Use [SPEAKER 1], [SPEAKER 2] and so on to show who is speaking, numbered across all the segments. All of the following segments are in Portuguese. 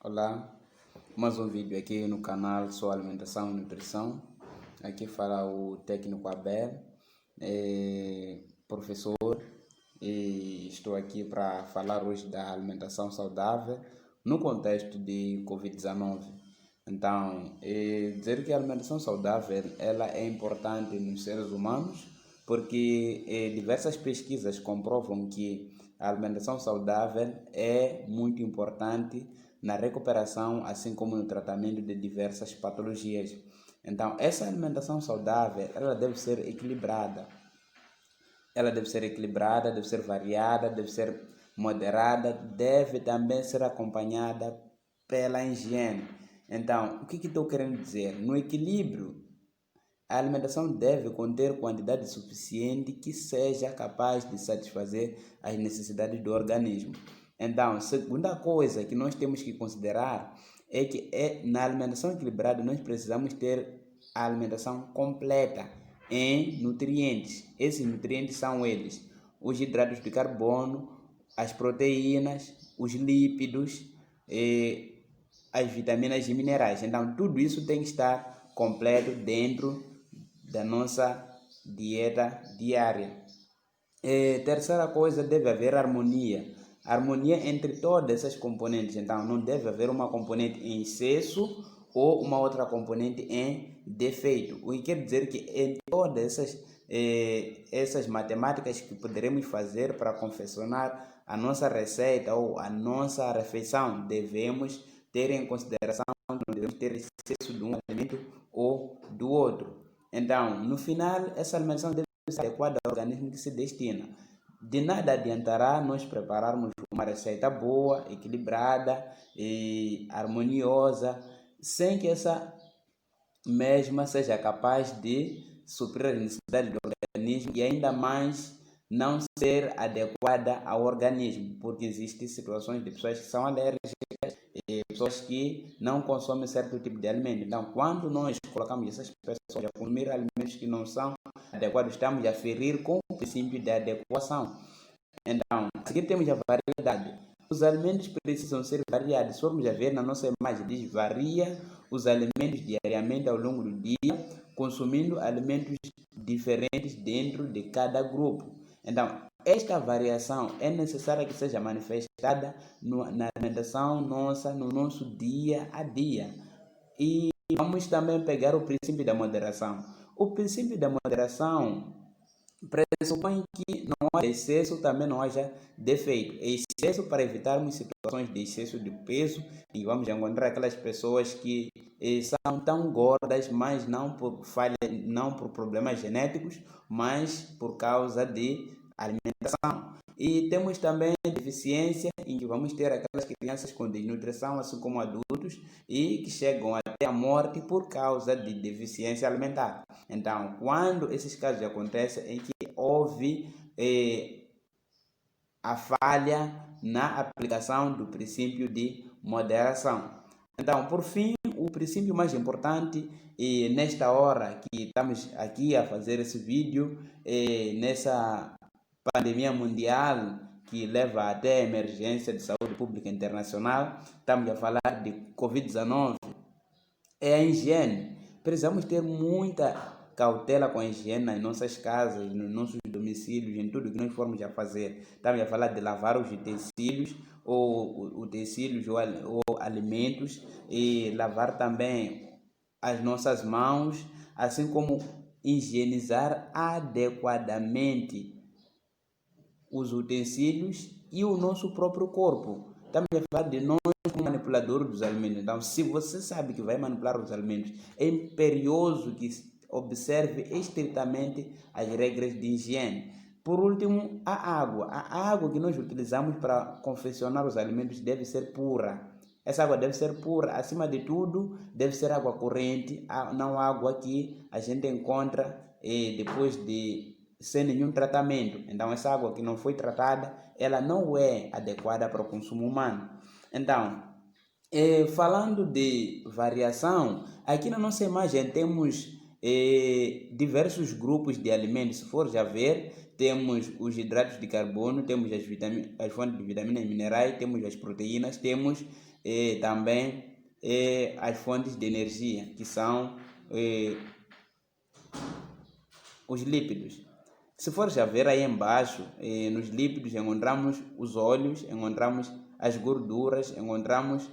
[SPEAKER 1] Olá, mais um vídeo aqui no canal Sua Alimentação e Nutrição. Aqui fala o técnico Abel, professor, e estou aqui para falar hoje da alimentação saudável no contexto de Covid-19. Então, dizer que a alimentação saudável ela é importante nos seres humanos porque diversas pesquisas comprovam que a alimentação saudável é muito importante na recuperação, assim como no tratamento de diversas patologias. Então, essa alimentação saudável, ela deve ser equilibrada. Ela deve ser equilibrada, deve ser variada, deve ser moderada, deve também ser acompanhada pela higiene. Então, o que estou querendo dizer? No equilíbrio, a alimentação deve conter quantidade suficiente que seja capaz de satisfazer as necessidades do organismo. Então, segunda coisa que nós temos que considerar é que na alimentação equilibrada nós precisamos ter a alimentação completa em nutrientes. Esses nutrientes são eles: os hidratos de carbono, as proteínas, os lípidos, as vitaminas e minerais. Então, tudo isso tem que estar completo dentro da nossa dieta diária. Terceira coisa, deve haver harmonia. Harmonia entre todas essas componentes. Então, não deve haver uma componente em excesso ou uma outra componente em defeito. O que quer dizer que em todas essas matemáticas que poderemos fazer para confeccionar a nossa receita ou a nossa refeição, devemos ter em consideração que não devemos ter excesso de um alimento ou do outro. Então, no final, essa alimentação deve ser adequada ao organismo que se destina. De nada adiantará nós prepararmos uma receita boa, equilibrada e harmoniosa, sem que essa mesma seja capaz de suprir as necessidades do organismo e ainda mais não ser adequada ao organismo, porque existem situações de pessoas que são alérgicas e pessoas que não consomem certo tipo de alimento. Então, quando nós colocamos essas pessoas a consumir alimentos que não são adequados, estamos a ferir com o princípio de adequação. Então, a seguir temos a variedade. Os alimentos precisam ser variados. Se formos a ver na nossa imagem, diz varia os alimentos diariamente ao longo do dia, consumindo alimentos diferentes dentro de cada grupo. Então, esta variação é necessária que seja manifestada na alimentação nossa, no nosso dia a dia. E vamos também pegar o princípio da moderação. O princípio da moderação pressupõe que não haja excesso, também não haja defeito. Excesso para evitarmos situações de excesso de peso, e vamos encontrar aquelas pessoas que são tão gordas, mas não por falha, não por problemas genéticos, mas por causa de alimentação. E temos também deficiência, em que vamos ter aquelas crianças com desnutrição, assim como adultos, e que chegam até a morte por causa de deficiência alimentar. Então, quando esses casos acontecem, em que houve a falha na aplicação do princípio de moderação. Então, por fim, o princípio mais importante nesta hora que estamos aqui a fazer esse vídeo, nessa pandemia mundial que leva até a emergência de saúde pública internacional, estamos a falar de Covid-19, é a higiene. Precisamos ter muita cautela com a higiene nas nossas casas, nos nossos domicílios, em tudo que nós formos a fazer. Estamos a falar de lavar os utensílios ou utensílios ou alimentos, e lavar também as nossas mãos, assim como higienizar adequadamente os utensílios e o nosso próprio corpo. Estamos a falar de nós como manipulador dos alimentos. Então, se você sabe que vai manipular os alimentos, é imperioso que observe estritamente as regras de higiene. Por último, a água. A água que nós utilizamos para confeccionar os alimentos deve ser pura. Essa água deve ser pura. Acima de tudo, deve ser água corrente, não água que a gente encontra depois de sem nenhum tratamento. Então, essa água que não foi tratada, ela não é adequada para o consumo humano. Então, falando de variação, aqui na nossa imagem temos diversos grupos de alimentos. Se for já ver, temos os hidratos de carbono, temos as fontes de vitaminas e minerais, temos as proteínas, temos e também as fontes de energia, que são os lípidos. Se for já ver aí embaixo, nos lípidos encontramos os óleos, encontramos as gorduras, encontramos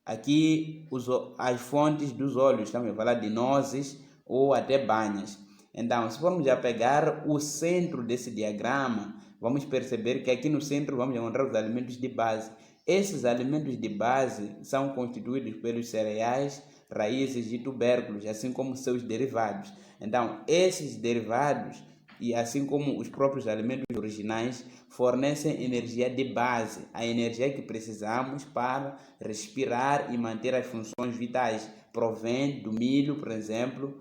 [SPEAKER 1] aqui as fontes dos óleos, estamos a falar de nozes ou até banhas. Então, se formos já pegar o centro desse diagrama, vamos perceber que aqui no centro vamos encontrar os alimentos de base. Esses alimentos de base são constituídos pelos cereais, raízes e tubérculos, assim como seus derivados. Então, esses derivados, e assim como os próprios alimentos originais, fornecem energia de base, a energia que precisamos para respirar e manter as funções vitais. Provém do milho, por exemplo,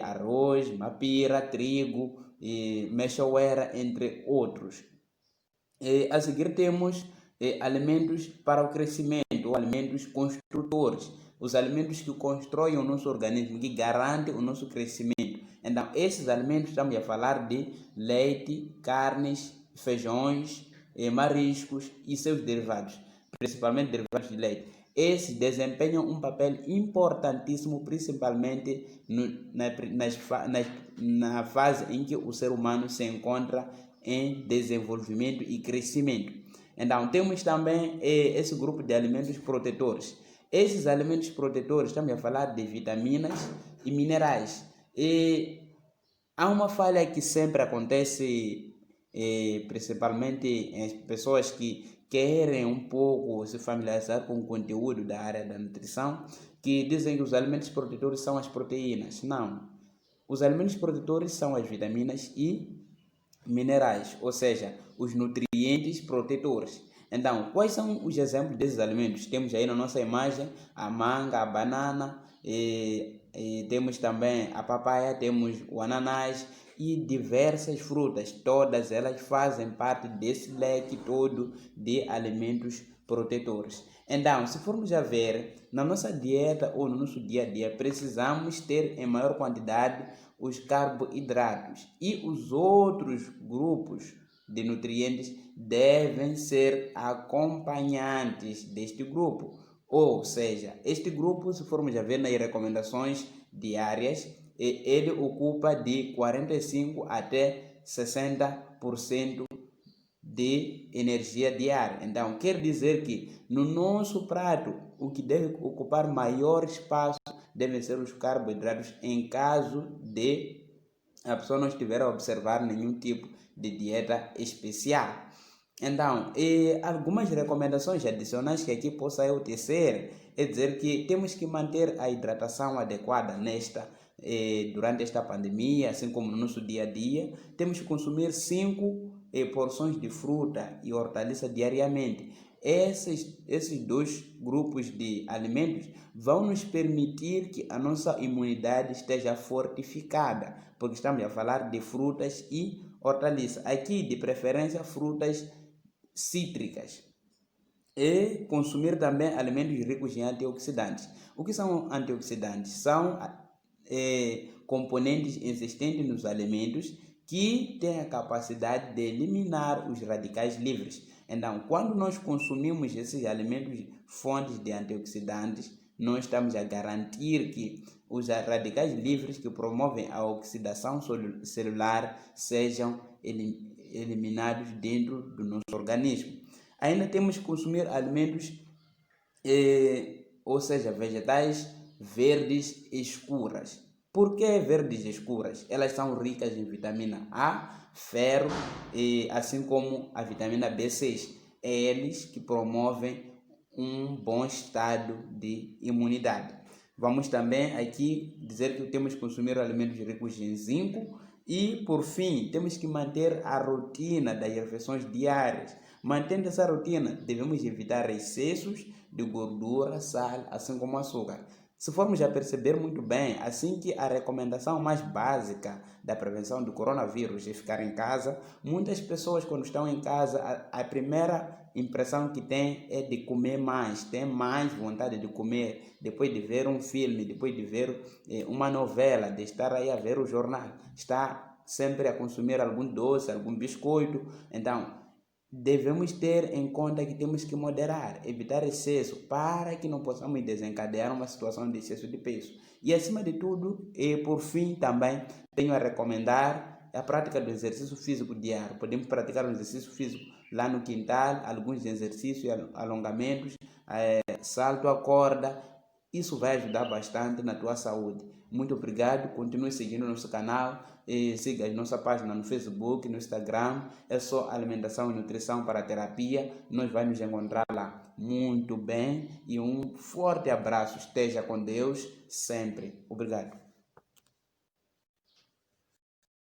[SPEAKER 1] arroz, mapira, trigo, mexoeira, entre outros. A seguir temos alimentos para o crescimento, ou alimentos construtores, os alimentos que constroem o nosso organismo, que garantem o nosso crescimento. Então, esses alimentos, estamos a falar de leite, carnes, feijões, mariscos e seus derivados, principalmente derivados de leite. Esses desempenham um papel importantíssimo, principalmente na fase em que o ser humano se encontra em desenvolvimento e crescimento. Então, temos também esse grupo de alimentos protetores. Esses alimentos protetores, estamos a falar de vitaminas e minerais. E há uma falha que sempre acontece, principalmente em pessoas que querem um pouco se familiarizar com o conteúdo da área da nutrição, que dizem que os alimentos protetores são as proteínas. Não. Os alimentos protetores são as vitaminas e minerais, ou seja, os nutrientes protetores. Então, quais são os exemplos desses alimentos? Temos aí na nossa imagem a manga, a banana, temos também a papaya, temos o ananás e diversas frutas. Todas elas fazem parte desse leque todo de alimentos protetores. Então, se formos a ver, na nossa dieta ou no nosso dia a dia, precisamos ter em maior quantidade os carboidratos, e os outros grupos de nutrientes devem ser acompanhantes deste grupo. Ou seja, este grupo, se formos a ver nas recomendações diárias, ele ocupa de 45 até 60% de energia diária. Então, quer dizer que no nosso prato, o que deve ocupar maior espaço devem ser os carboidratos, em caso de a pessoa não estiver a observar nenhum tipo de dieta especial. Então, algumas recomendações adicionais que aqui possa eu tecer é dizer que temos que manter a hidratação adequada durante esta pandemia, assim como no nosso dia a dia. Temos que consumir 5 porções de fruta e hortaliça diariamente. Esses dois grupos de alimentos vão nos permitir que a nossa imunidade esteja fortificada, porque estamos a falar de frutas e hortaliças. Aqui, de preferência, frutas cítricas. E consumir também alimentos ricos em antioxidantes. O que são antioxidantes? São componentes existentes nos alimentos que têm a capacidade de eliminar os radicais livres. Então, quando nós consumimos esses alimentos fontes de antioxidantes, nós estamos a garantir que os radicais livres que promovem a oxidação celular sejam eliminados dentro do nosso organismo. Ainda temos que consumir alimentos, ou seja, vegetais verdes escuras. Por que verdes escuras? Elas são ricas em vitamina A, ferro, assim como a vitamina B6. É eles que promovem um bom estado de imunidade. Vamos também aqui dizer que temos que consumir alimentos ricos em zinco. E, por fim, temos que manter a rotina das refeições diárias. Mantendo essa rotina, devemos evitar excessos de gordura, sal, assim como açúcar. Se formos a perceber muito bem, assim que a recomendação mais básica da prevenção do coronavírus é ficar em casa, muitas pessoas, quando estão em casa, a primeira impressão que tem é de comer mais, tem mais vontade de comer, depois de ver um filme, depois de ver uma novela, de estar aí a ver o jornal, está sempre a consumir algum doce, algum biscoito. Então, devemos ter em conta que temos que moderar, evitar excesso, para que não possamos desencadear uma situação de excesso de peso. E acima de tudo, e por fim também, tenho a recomendar a prática do exercício físico diário. Podemos praticar um exercício físico lá no quintal, alguns exercícios, alongamentos, salto à corda. Isso vai ajudar bastante na tua saúde. Muito obrigado, continue seguindo o nosso canal, e siga a nossa página no Facebook, no Instagram, é só Alimentação e Nutrição para a Terapia, nós vamos nos encontrar lá. Muito bem e um forte abraço, esteja com Deus sempre. Obrigado.